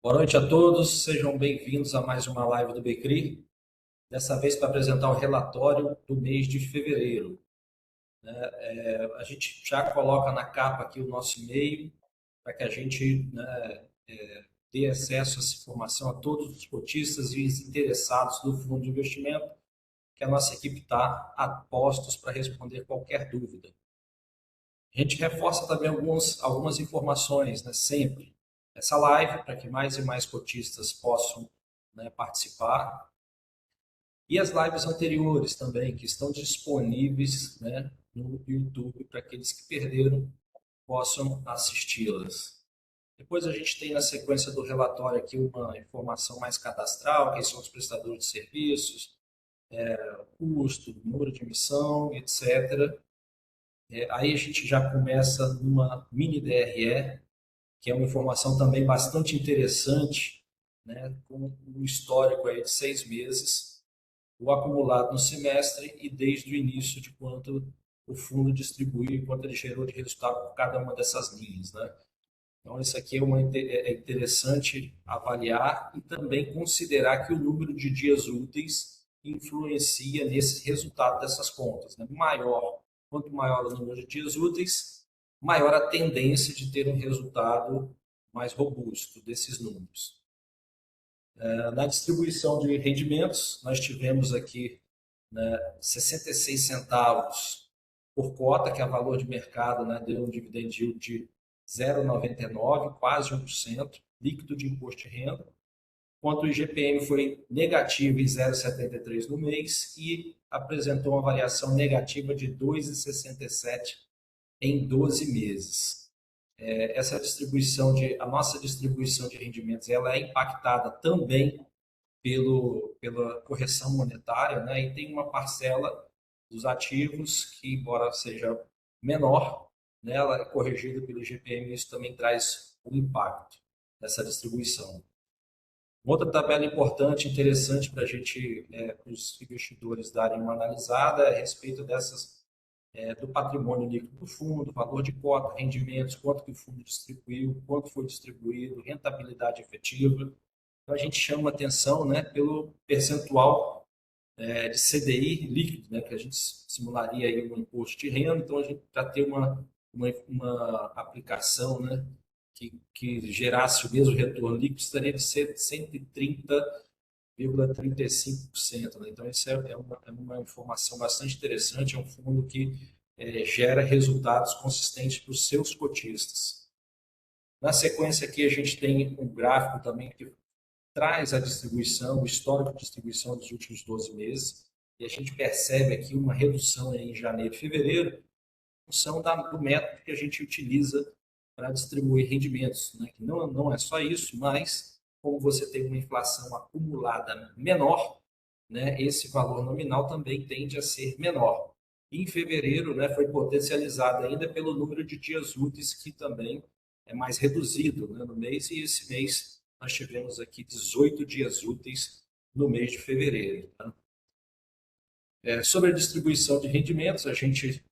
Boa noite a todos, sejam bem-vindos a mais uma live do Becri, dessa vez para apresentar o relatório do mês de fevereiro. A gente já coloca na capa aqui o nosso e-mail, para que a gente dê acesso a essa informação a todos os cotistas e os interessados do fundo de investimento, que a nossa equipe está a postos para responder qualquer dúvida. A gente reforça também algumas informações, sempre. Essa live, para que mais e mais cotistas possam, participar. E as lives anteriores também, que estão disponíveis, no YouTube, para aqueles que perderam possam assisti-las. Depois a gente tem na sequência do relatório aqui uma informação mais cadastral, quem são os prestadores de serviços, custo, número de emissão, etc. Aí a gente já começa numa mini DRE, que é uma informação também bastante interessante, com um histórico aí de 6 meses, o acumulado no semestre e desde o início de quanto o fundo distribuiu, quanto ele gerou de resultado por cada uma dessas linhas. Então, isso aqui é interessante avaliar e também considerar que o número de dias úteis influencia nesse resultado dessas contas. Quanto maior o número de dias úteis, maior a tendência de ter um resultado mais robusto desses números. Na distribuição de rendimentos, nós tivemos aqui 66 centavos por cota, que é o valor de mercado, deu um dividend yield de 0,99, quase 1%, líquido de imposto de renda, enquanto o IGPM foi negativo em 0,73 no mês e apresentou uma variação negativa de 2,67 em 12 meses. A nossa distribuição de rendimentos, ela é impactada também pela correção monetária, e tem uma parcela dos ativos que, embora seja menor, ela é corrigida pelo IGPM, e isso também traz um impacto dessa distribuição. Outra tabela importante, interessante para a gente, para os investidores darem uma analisada, é a respeito do patrimônio líquido do fundo, valor de cota, rendimentos, quanto que o fundo distribuiu, quanto foi distribuído, rentabilidade efetiva. Então, a gente chama atenção, pelo percentual de CDI líquido, que a gente simularia aí um imposto de renda. Então, a gente, para ter uma aplicação, que gerasse o mesmo retorno líquido, estaria de ser 130,35%. Então, isso é uma informação bastante interessante. É um fundo que gera resultados consistentes para os seus cotistas. Na sequência aqui, a gente tem um gráfico também que traz a distribuição, o histórico de distribuição dos últimos 12 meses, e a gente percebe aqui uma redução em janeiro e fevereiro, em função do método que a gente utiliza para distribuir rendimentos. Que não é só isso, mas como você tem uma inflação acumulada menor, esse valor nominal também tende a ser menor. E em fevereiro, foi potencializado ainda pelo número de dias úteis, que também é mais reduzido no mês, e esse mês nós tivemos aqui 18 dias úteis no mês de fevereiro. Sobre a distribuição de rendimentos, a gente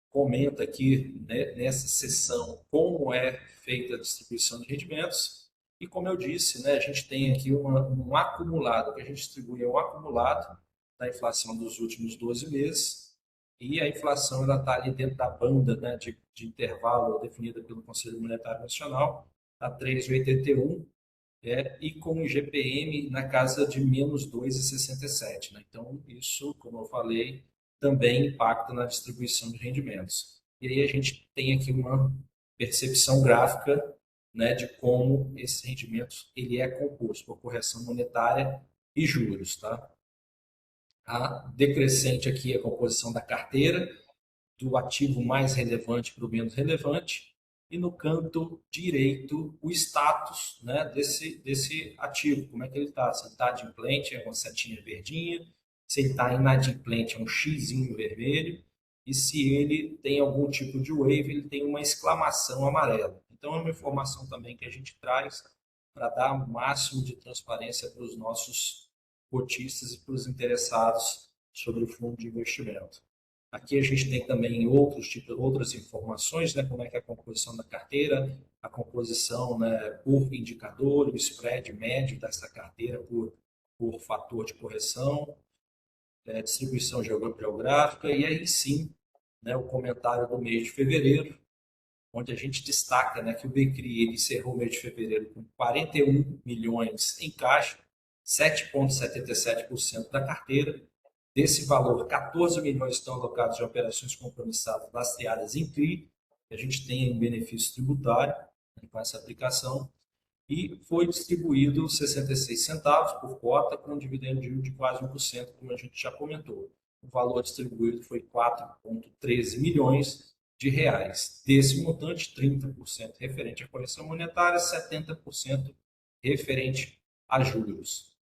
comenta aqui, nessa sessão, como é feita a distribuição de rendimentos. E como eu disse, a gente tem aqui um acumulado, que a gente distribui um acumulado da inflação dos últimos 12 meses, e a inflação está ali dentro da banda, de intervalo definida pelo Conselho Monetário Nacional, a 3,81, e com o IGPM na casa de menos 2,67. Então, isso, como eu falei, também impacta na distribuição de rendimentos. E aí a gente tem aqui uma percepção gráfica, de como esse rendimento ele é composto por correção monetária e juros. Tá? A decrescente aqui é a composição da carteira, do ativo mais relevante para o menos relevante, e no canto direito o status, desse ativo, como é que ele está. Se ele está adimplente, é uma setinha verdinha; se ele está inadimplente, é um xizinho vermelho; e se ele tem algum tipo de wave, ele tem uma exclamação amarela. Então, é uma informação também que a gente traz para dar o máximo de transparência para os nossos cotistas e para os interessados sobre o fundo de investimento. Aqui a gente tem também outras informações, né, como é que é a composição da carteira, a composição, né, por indicador, o spread médio dessa carteira por fator de correção, distribuição geográfica, e aí sim, né, o comentário do mês de fevereiro, onde a gente destaca, né, que o Becri ele encerrou o mês de fevereiro com 41 milhões em caixa, 7,77% da carteira. Desse valor, 14 milhões estão alocados em operações compromissadas lastreadas em CRI, que a gente tem em benefício tributário, né, com essa aplicação, e foi distribuído 66 centavos por cota, com um dividendo de quase 1%, como a gente já comentou. O valor distribuído foi 4,13 milhões de reais. Desse montante, 30% referente à correção monetária, 70% referente a juros.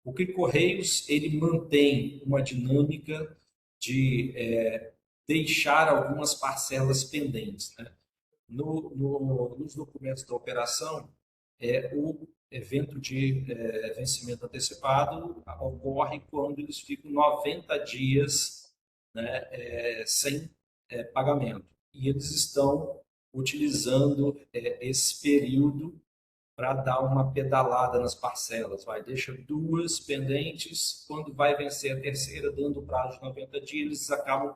O CRI Correios ele mantém uma dinâmica de deixar algumas parcelas pendentes, né? Nos documentos da operação, o evento de vencimento antecipado ocorre quando eles ficam 90 dias, né, sem pagamento. E eles estão utilizando esse período para dar uma pedalada nas parcelas. Deixa duas pendentes, quando vai vencer a terceira, dando o prazo de 90 dias, eles acabam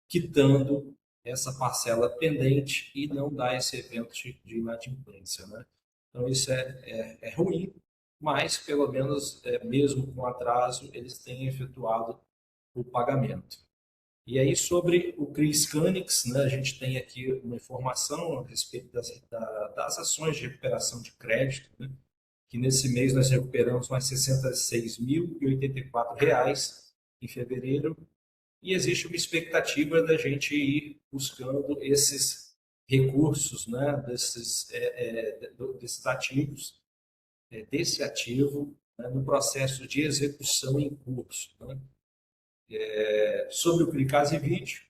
quitando essa parcela pendente e não dá esse evento de inadimplência, né? Então, isso é ruim, mas, pelo menos, mesmo com atraso, eles têm efetuado o pagamento. E aí, sobre o CRI Scanix, né, a gente tem aqui uma informação a respeito das ações de recuperação de crédito, né, que nesse mês nós recuperamos mais R$ 66.084 em fevereiro, e existe uma expectativa da gente ir buscando esses recursos, né, desses ativos, desse ativo, né, no processo de execução em curso, né? Sobre o Clicase Vídeo,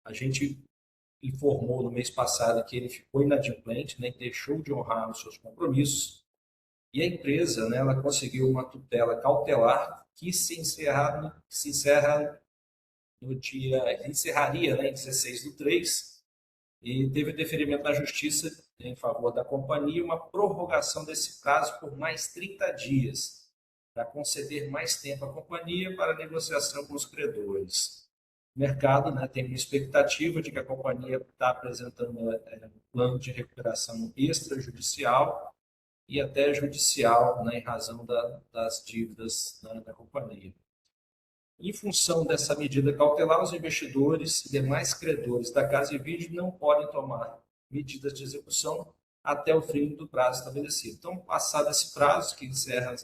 a gente informou no mês passado que ele ficou inadimplente, né, deixou de honrar os seus compromissos, e a empresa, né, ela conseguiu uma tutela cautelar que se encerra no dia, encerraria, né, em 16/3, e teve deferimento da justiça em favor da companhia, uma prorrogação desse prazo por mais 30 dias, para conceder mais tempo à companhia para negociação com os credores. O mercado, né, tem uma expectativa de que a companhia está apresentando um plano de recuperação extrajudicial e até judicial, né, em razão das dívidas, né, da companhia. Em função dessa medida cautelar, os investidores e demais credores da Casa e Vídeo não podem tomar medidas de execução até o fim do prazo estabelecido. Então, passado esse prazo, que encerra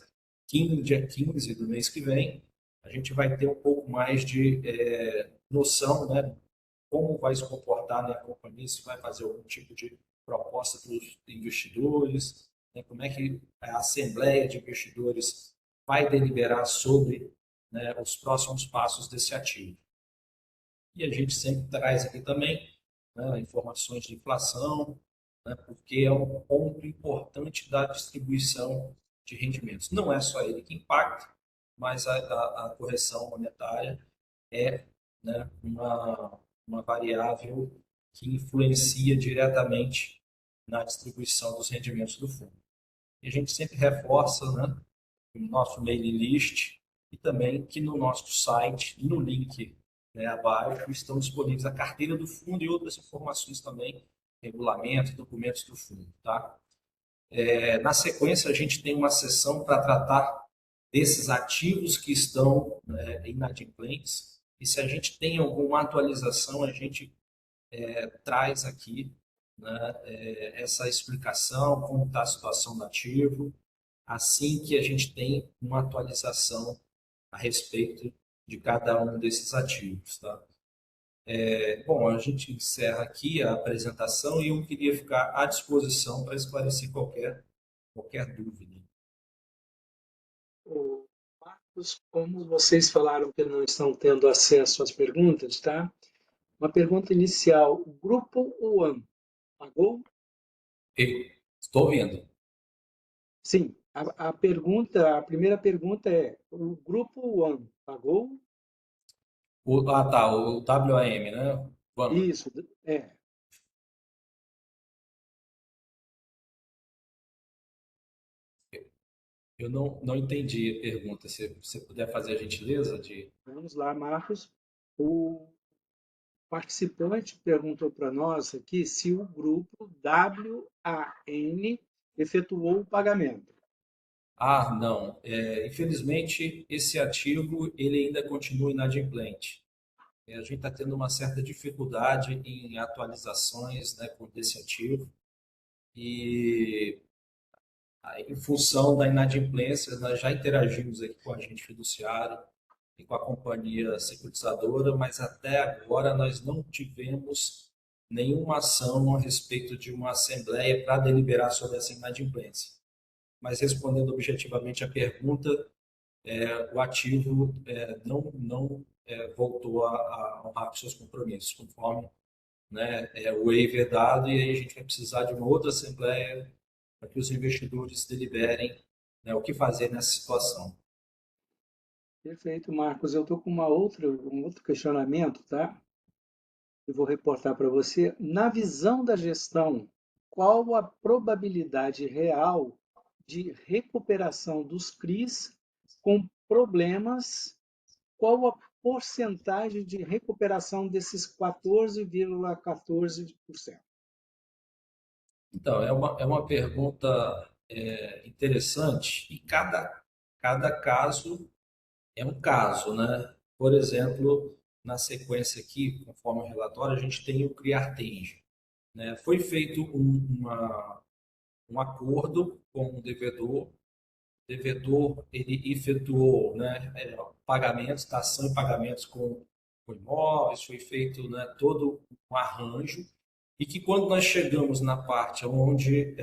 dia 15 do mês que vem, a gente vai ter um pouco mais de noção, né, como vai se comportar, né, a companhia, se vai fazer algum tipo de proposta para os investidores, né, como é que a Assembleia de Investidores vai deliberar sobre, né, os próximos passos desse ativo. E a gente sempre traz aqui também, né, informações de inflação, né, porque é um ponto importante da distribuição de rendimentos. Não é só ele que impacta, mas a correção monetária é, né, uma variável que influencia diretamente na distribuição dos rendimentos do fundo. E a gente sempre reforça, né, no nosso mailing list e também que no nosso site, no link, né, abaixo, estão disponíveis a carteira do fundo e outras informações também, regulamentos, documentos do fundo. Tá? Na sequência, a gente tem uma sessão para tratar desses ativos que estão, né, inadimplentes, e se a gente tem alguma atualização, a gente traz aqui, né, essa explicação, como está a situação do ativo, assim que a gente tem uma atualização a respeito de cada um desses ativos. Tá? Bom, a gente encerra aqui a apresentação e eu queria ficar à disposição para esclarecer qualquer dúvida. O Marcos, como vocês falaram que não estão tendo acesso às perguntas, tá? Uma pergunta inicial. O grupo One pagou? Estou ouvindo. Sim. A primeira pergunta é: o grupo One pagou? Tá, o WAM, né? Vamos. Isso, é. Eu não entendi a pergunta. Se você puder fazer a gentileza de. Vamos lá, Marcos. O participante perguntou para nós aqui se o grupo WAN efetuou o pagamento. Ah, não. Infelizmente, esse ativo ele ainda continua inadimplente. A gente está tendo uma certa dificuldade em atualizações, né, com esse ativo e em função da inadimplência, nós já interagimos aqui com o agente fiduciário e com a companhia securitizadora, mas até agora nós não tivemos nenhuma ação a respeito de uma assembleia para deliberar sobre essa inadimplência. Mas respondendo objetivamente a pergunta, o ativo não voltou a honrar com seus compromissos, conforme, né, o waiver dado, e aí a gente vai precisar de uma outra assembleia para que os investidores deliberem, né, o que fazer nessa situação. Perfeito, Marcos. Eu estou com um outro questionamento, tá? Eu vou reportar para você. Na visão da gestão, qual a probabilidade real de recuperação dos CRIs com problemas? Qual a porcentagem de recuperação desses 14,14%? Então, é uma pergunta interessante e cada caso é um caso, né? Por exemplo, na sequência aqui, conforme o relatório, a gente tem o CRIARTENGE, né? Foi feito um acordo com o devedor ele efetuou, né, pagamentos, dação e pagamentos com imóveis, foi feito, né, todo um arranjo, e que quando nós chegamos na parte onde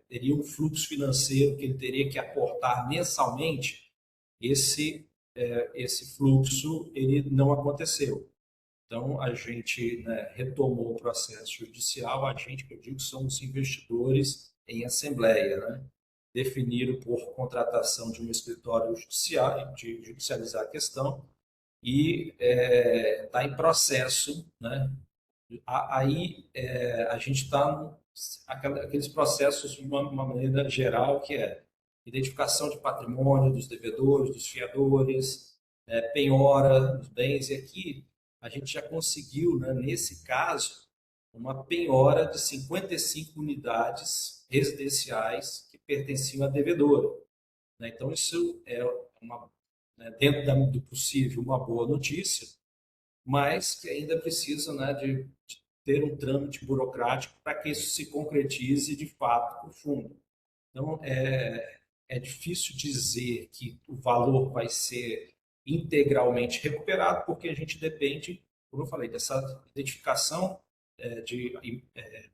teria um fluxo financeiro que ele teria que aportar mensalmente, esse fluxo ele não aconteceu. Então, a gente, né, retomou o processo judicial, a gente, que eu digo, são os investidores em assembleia, né? Definiram por contratação de um escritório judicial, de judicializar a questão, e está em processo, né? Aí a gente está aqueles processos de uma maneira geral, que é identificação de patrimônio dos devedores, dos fiadores, penhora dos bens, e aqui a gente já conseguiu, né, nesse caso, uma penhora de 55 unidades residenciais que pertenciam à devedora, né? Então, isso é né, dentro do possível, uma boa notícia, mas que ainda precisa, né, de ter um trâmite burocrático para que isso se concretize de fato para o fundo. Então, é difícil dizer que o valor vai ser integralmente recuperado, porque a gente depende, como eu falei, dessa identificação de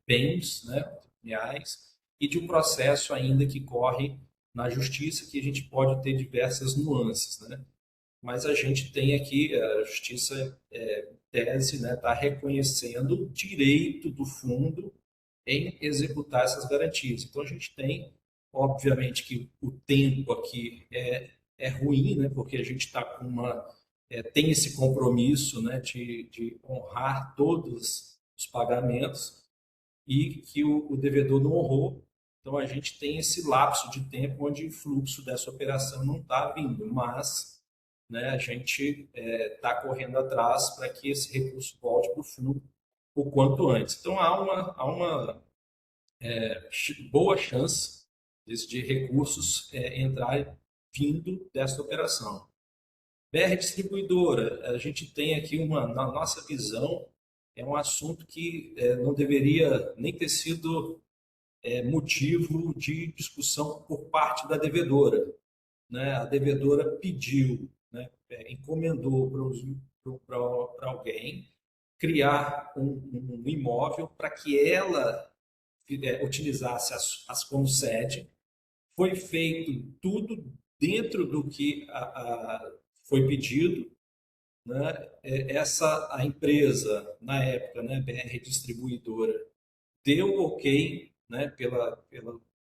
bens, né, reais, e de um processo ainda que corre na justiça, que a gente pode ter diversas nuances, né? Mas a gente tem aqui, a justiça tese, né, está reconhecendo o direito do fundo em executar essas garantias. Então a gente tem, obviamente, que o tempo aqui é ruim, né, porque a gente está com tem esse compromisso, né, de honrar todos os pagamentos e que o devedor não honrou. Então a gente tem esse lapso de tempo onde o fluxo dessa operação não está vindo, mas, né, a gente está correndo atrás para que esse recurso volte para o fundo o quanto antes. Então há uma boa chance de recursos entrarem vindo dessa operação. BR Distribuidora, a gente tem aqui na nossa visão, é um assunto que não deveria nem ter sido motivo de discussão por parte da devedora, né? A devedora pediu, né, encomendou para alguém criar um imóvel para que ela utilizasse como sede. Foi feito tudo dentro do que foi pedido, né? A empresa, na época, né, BR Distribuidora, deu ok, né, pela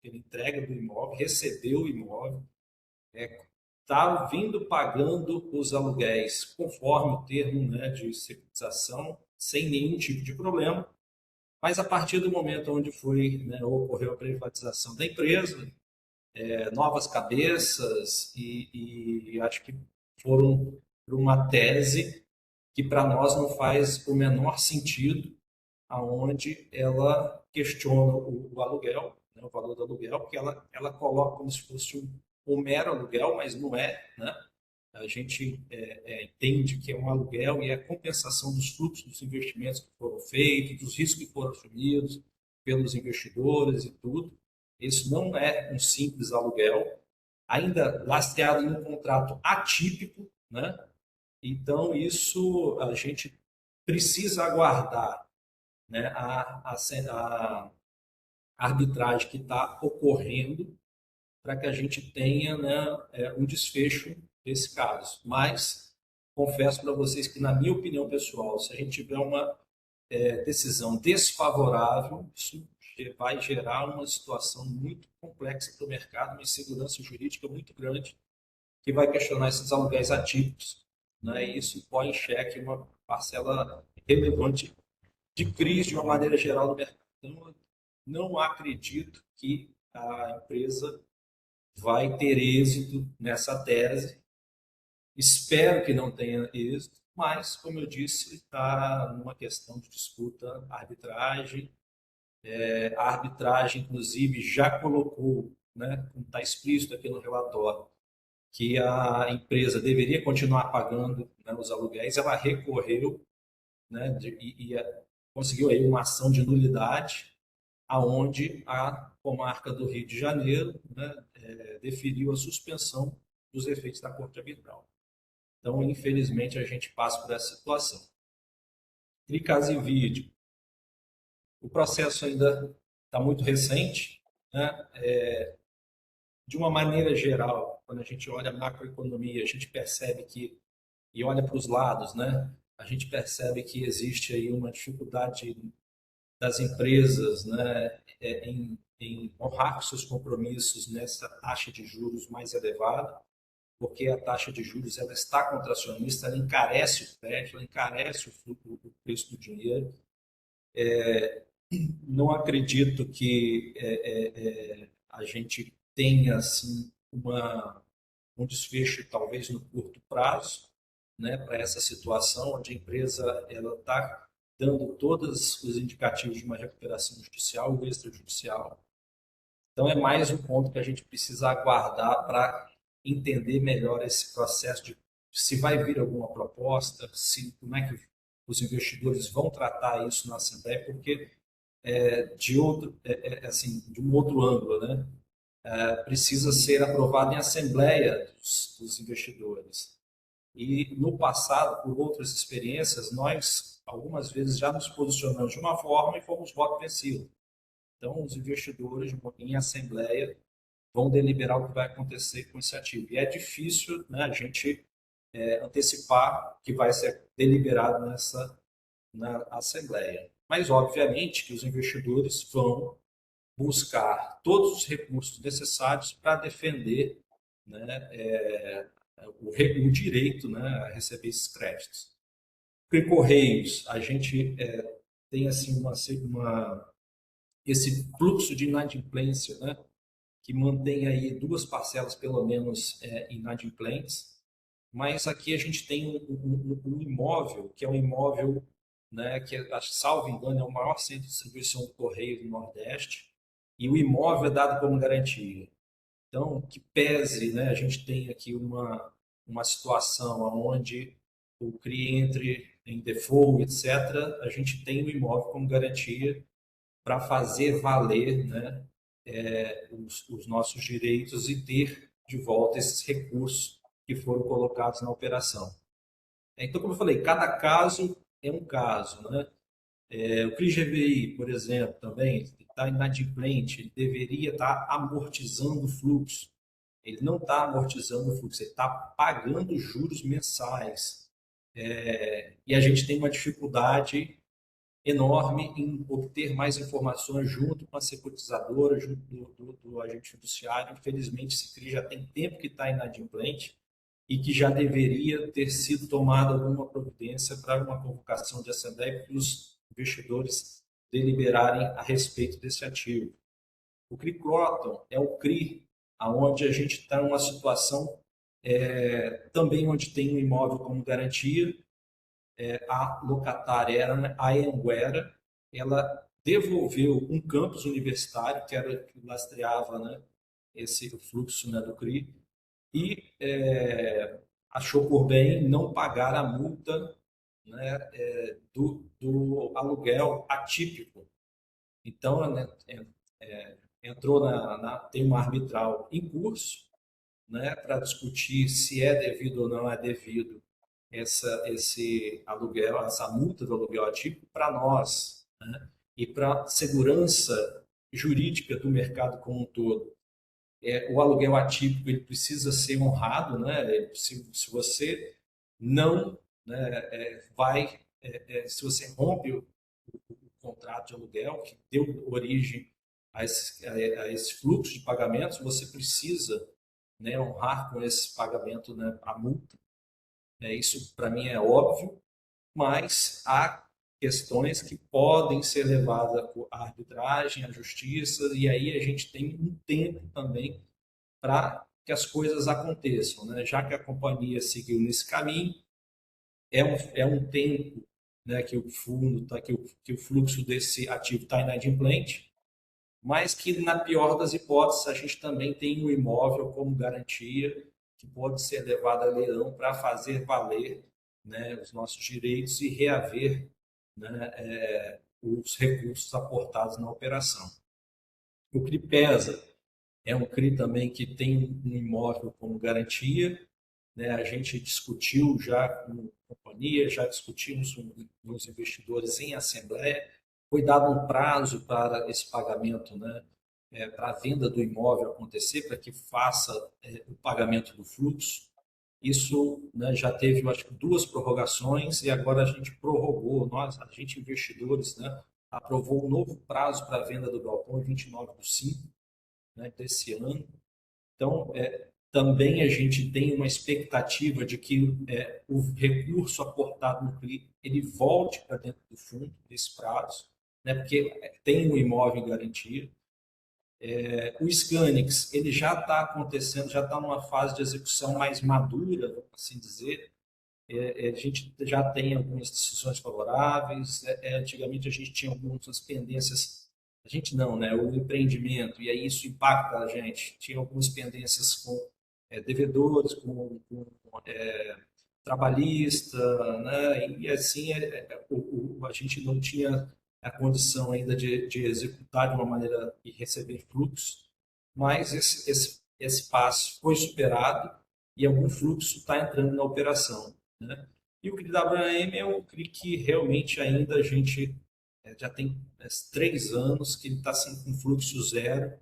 entrega do imóvel, recebeu o imóvel, está vindo pagando os aluguéis conforme o termo, né, de securitização, sem nenhum tipo de problema, mas a partir do momento onde foi, né, ocorreu a privatização da empresa, novas cabeças e acho que foram para uma tese que para nós não faz o menor sentido, aonde ela questiona o aluguel, né, o valor do aluguel, porque ela coloca como se fosse um mero aluguel, mas não é, né? A gente entende que é um aluguel e é a compensação dos fluxos dos investimentos que foram feitos, dos riscos que foram assumidos pelos investidores e tudo. Isso não é um simples aluguel, ainda lastreado em um contrato atípico, né? Então, isso a gente precisa aguardar, né, a arbitragem que está ocorrendo para que a gente tenha, né, um desfecho desse caso. Mas confesso para vocês que, na minha opinião pessoal, se a gente tiver uma decisão desfavorável, isso vai gerar uma situação muito complexa para o mercado, uma insegurança jurídica muito grande, que vai questionar esses aluguéis atípicos, né? E isso põe em xeque uma parcela relevante de crise de uma maneira geral do mercado. Então, não acredito que a empresa vai ter êxito nessa tese. Espero que não tenha êxito, mas, como eu disse, está numa questão de disputa arbitragem. A arbitragem, inclusive, já colocou, né, como está explícito aqui no relatório, que a empresa deveria continuar pagando, né, os aluguéis. Ela recorreu, né, conseguiu aí uma ação de nulidade, aonde a comarca do Rio de Janeiro, né, deferiu a suspensão dos efeitos da corte arbitral. Então, infelizmente, a gente passa por essa situação. Tricas e vídeo. O processo ainda está muito recente, né? De uma maneira geral, quando a gente olha a macroeconomia, a gente percebe que, e olha para os lados, né? A gente percebe que existe aí uma dificuldade das empresas, né, em honrar seus compromissos nessa taxa de juros mais elevada, porque a taxa de juros ela está contracionista, ela encarece o crédito, ela encarece o preço do dinheiro. Não acredito que a gente tenha assim, um desfecho, talvez no curto prazo, né, para essa situação, onde a empresa está dando todos os indicativos de uma recuperação judicial ou extrajudicial. Então, é mais um ponto que a gente precisa aguardar para entender melhor esse processo de se vai vir alguma proposta, como é que os investidores vão tratar isso na Assembleia, porque assim, de um outro ângulo, né? Precisa ser aprovado em Assembleia dos investidores. E no passado, por outras experiências, nós algumas vezes já nos posicionamos de uma forma e fomos voto vencido. Então, os investidores em assembleia vão deliberar o que vai acontecer com esse ativo. E é difícil, né, a gente antecipar o que vai ser deliberado na assembleia. Mas, obviamente, que os investidores vão buscar todos os recursos necessários para defender, né, o direito, né, a receber esses créditos. Em Correios, a gente tem assim esse fluxo de inadimplência, né, que mantém aí duas parcelas, pelo menos, inadimplentes. Mas aqui a gente tem um imóvel, que é um imóvel, né, que, salvo engano, é o maior centro de distribuição do Correio do Nordeste, e o imóvel é dado como garantia. Então, que pese, né, a gente tem aqui uma situação onde o CRI entre em default, etc., a gente tem o imóvel como garantia para fazer valer, né, os nossos direitos e ter de volta esses recursos que foram colocados na operação. Então, como eu falei, cada caso é um caso, né? O CRI GVI, por exemplo, também está inadimplente, ele deveria estar amortizando o fluxo. Ele não está amortizando o fluxo, ele está pagando juros mensais. E a gente tem uma dificuldade enorme em obter mais informações junto com a securitizadora, junto do agente judiciário. Infelizmente, esse CRI já tem tempo que está inadimplente e que já deveria ter sido tomada alguma providência para uma convocação de assembleia para os investidores deliberarem a respeito desse ativo. O CRI Croton é o CRI onde a gente está numa situação também onde tem um imóvel como garantia. A locatária era a Anhanguera, ela devolveu um campus universitário, que era que lastreava, né, esse fluxo, né, do CRI, e achou por bem não pagar a multa, né, do aluguel atípico. Então, né, entrou tem uma arbitral em curso, né, para discutir se é devido ou não é devido esse aluguel, essa multa do aluguel atípico para nós, né, e para a segurança jurídica do mercado como um todo. O aluguel atípico ele precisa ser honrado, né? Se você não, né, se você rompe o contrato de aluguel que deu origem a esse fluxo de pagamentos, você precisa, né, honrar com esse pagamento, né, a multa. Isso para mim é óbvio, mas há questões que podem ser levadas à arbitragem, à justiça, e aí a gente tem um tempo também para que as coisas aconteçam, né? Já que a companhia seguiu nesse caminho, é um tempo, né, que o fundo tá, que o fluxo desse ativo está inadimplente, mas que na pior das hipóteses a gente também tem um imóvel como garantia que pode ser levado a leilão para fazer valer, né, os nossos direitos e reaver, né, os recursos aportados na operação. O CRI-PESA é um CRI também que tem um imóvel como garantia, né? A gente discutiu já com a companhia, já discutimos com os investidores em assembleia, foi dado um prazo para esse pagamento, né? Para a venda do imóvel acontecer, para que faça o pagamento do fluxo. Isso, né, já teve, eu acho que, 2 prorrogações e agora a gente prorrogou, a gente investidores, né, aprovou um novo prazo para a venda do galpão, 29/5, né, desse ano. Então, também a gente tem uma expectativa de que o recurso aportado no CRI ele volte para dentro do fundo desse prazo, né, porque tem um imóvel em garantia. O Scanix ele já está acontecendo, já está numa fase de execução mais madura, vamos assim dizer. A gente já tem algumas decisões favoráveis. Antigamente a gente tinha algumas pendências, a gente não, né? O empreendimento, e aí isso impacta a gente. Tinha algumas pendências com devedores, com trabalhista, né? E assim a gente não tinha a condição ainda de executar de uma maneira e receber fluxo, mas esse passo foi superado e algum fluxo está entrando na operação, né? E o CRI-WM é um CRI que realmente ainda a gente já tem 3 anos que ele está assim, com fluxo zero,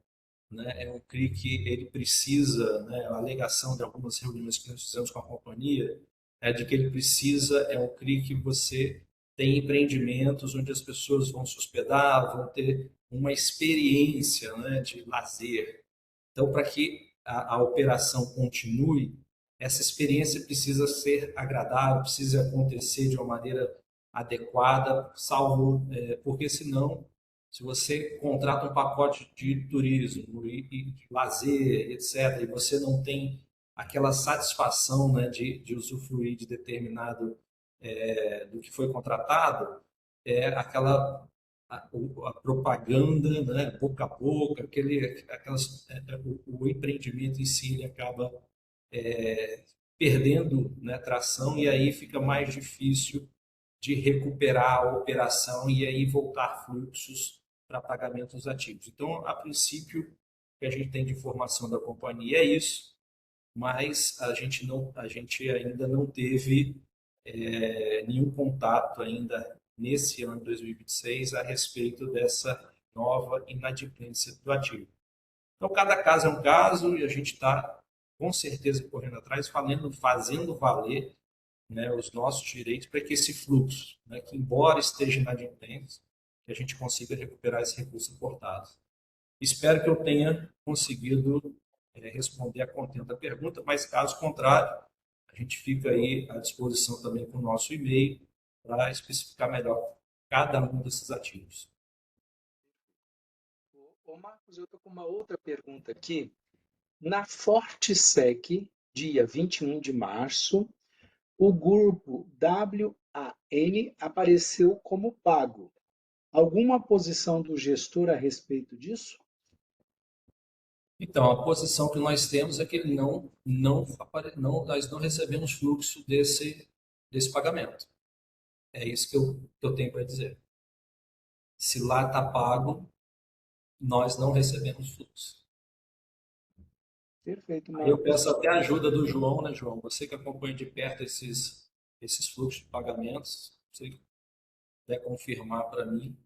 né? É um CRI que ele precisa, né, a alegação de algumas reuniões que nós fizemos com a companhia é de que ele precisa, é um CRI que você tem empreendimentos onde as pessoas vão se hospedar, vão ter uma experiência, né, de lazer. Então, para que a operação continue, essa experiência precisa ser agradável, precisa acontecer de uma maneira adequada, salvo, porque senão, se você contrata um pacote de turismo e de lazer, etc., e você não tem aquela satisfação, né, de usufruir de determinado do que foi contratado, aquela a propaganda, né, boca a boca, o empreendimento em si ele acaba perdendo, né, tração e aí fica mais difícil de recuperar a operação e aí voltar fluxos para pagamentos ativos. Então, a princípio, o que a gente tem de informação da companhia é isso, mas a gente ainda não teve nenhum contato ainda nesse ano de 2026 a respeito dessa nova inadimplência do ativo. Então, cada caso é um caso e a gente está, com certeza, correndo atrás, fazendo valer, né, os nossos direitos para que esse fluxo, né, que embora esteja inadimplente, que a gente consiga recuperar esse recurso aportado. Espero que eu tenha conseguido responder a contento da pergunta, mas caso contrário, gente fica aí à disposição também com o nosso e-mail para especificar melhor cada um desses ativos. Ô Marcos, eu estou com uma outra pergunta aqui. Na ForteSec, dia 21 de março, o grupo WAN apareceu como pago. Alguma posição do gestor a respeito disso? Então, a posição que nós temos é que ele nós não recebemos fluxo desse pagamento. É isso que eu tenho para dizer. Se lá está pago, nós não recebemos fluxo. Perfeito, Aí eu Marcos. peço até a ajuda do João, né, João? Você que acompanha de perto esses fluxos de pagamentos, se você puder confirmar para mim.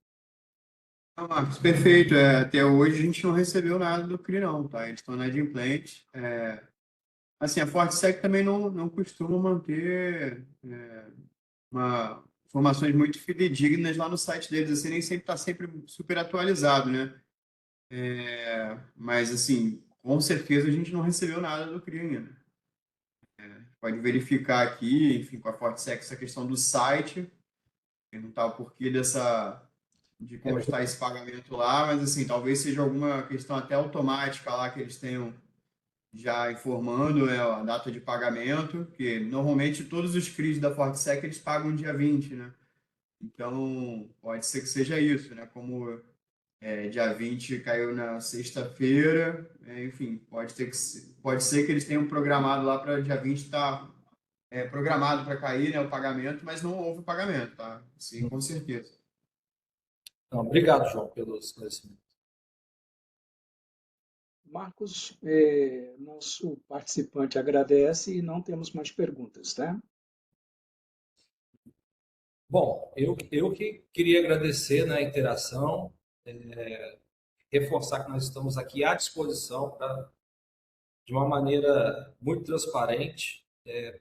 Ah, Marcos, perfeito. Até hoje a gente não recebeu nada do CRI, não, tá? Eles estão na inadimplente. Assim, a ForteSec também não costuma manter informações muito fidedignas lá no site deles, assim, nem sempre está sempre super atualizado, né? Mas, assim, com certeza a gente não recebeu nada do CRI ainda. Pode verificar aqui, enfim, com a ForteSec, essa questão do site, perguntar o porquê de constar esse pagamento lá, mas assim, talvez seja alguma questão até automática lá que eles tenham já informando, né, a data de pagamento, que normalmente todos os CRIs da ForteSec eles pagam dia 20, né? Então, pode ser que seja isso, né? Como dia 20 caiu na sexta-feira, enfim, pode ser que eles tenham programado lá para dia 20 estar programado para cair, né, o pagamento, mas não houve o pagamento, tá? Sim, com certeza. Então, obrigado, João, pelo esclarecimento. Marcos, nosso participante agradece e não temos mais perguntas, tá? Bom, eu que queria agradecer, né, a interação, reforçar que nós estamos aqui à disposição para, de uma maneira muito transparente,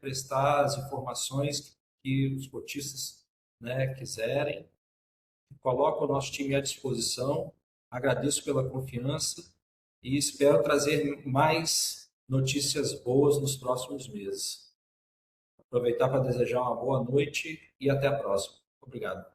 prestar as informações que os cotistas, né, quiserem. Coloco o nosso time à disposição, agradeço pela confiança e espero trazer mais notícias boas nos próximos meses. Aproveitar para desejar uma boa noite e até a próxima. Obrigado.